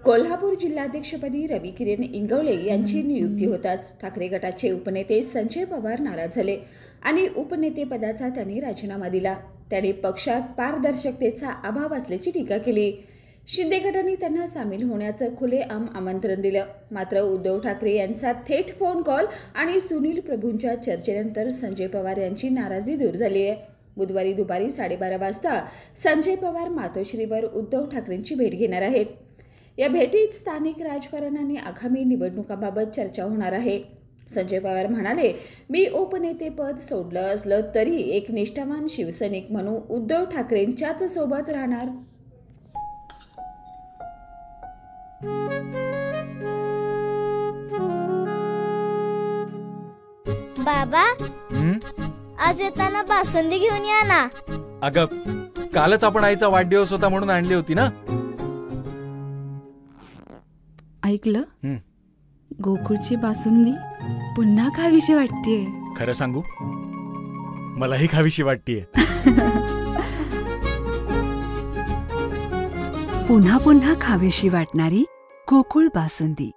कोल्हापूर जिल्हाध्यक्षपदी रवी किरण इंगवले यांची नियुक्ती होताच ठाकरे गटाचे उपनेते संजय पवार नाराज झाले आणि उपनेतेपदाचा त्यांनी राजीनामा दिला. त्यांनी पक्षात पारदर्शकतेचा अभाव असल्याची टीका केली. शिंदे गटाने त्यांना सामील होण्याचं खुलेआम आमंत्रण दिलं. मात्र उद्धव ठाकरे यांचा थेट फोन कॉल आणि सुनील प्रभूंच्या चर्चेनंतर संजय पवार यांची नाराजी दूर झाली आहे. बुधवारी दुपारी 12:30 वाजता संजय पवार मातोश्रीवर उद्धव ठाकरेंची भेट घेणार आहेत. या भेटीत स्थानिक राजकारण आणि आगामी निवडणुकांबाबत चर्चा होणार आहे. संजय पवार म्हणाले, मी उपनेतेपद सोडलं असलं तरी एक निष्ठावान शिवसैनिक म्हणून उद्धव ठाकरेंच्याच सोबत राहणार. बाबा, आज येताना बासुंदी घेऊन या ना. अगं, कालच आपण आईचा वाढदिवस होता म्हणून आणली होती ना. ऐकलं, गोकुळची बासुंदी पुन्हा खावीशी वाटतेय. खरं सांगू, मलाही खावीशी वाटतेय. पुन्हा पुन्हा खावीशी वाटणारी गोकुळ बासुंदी.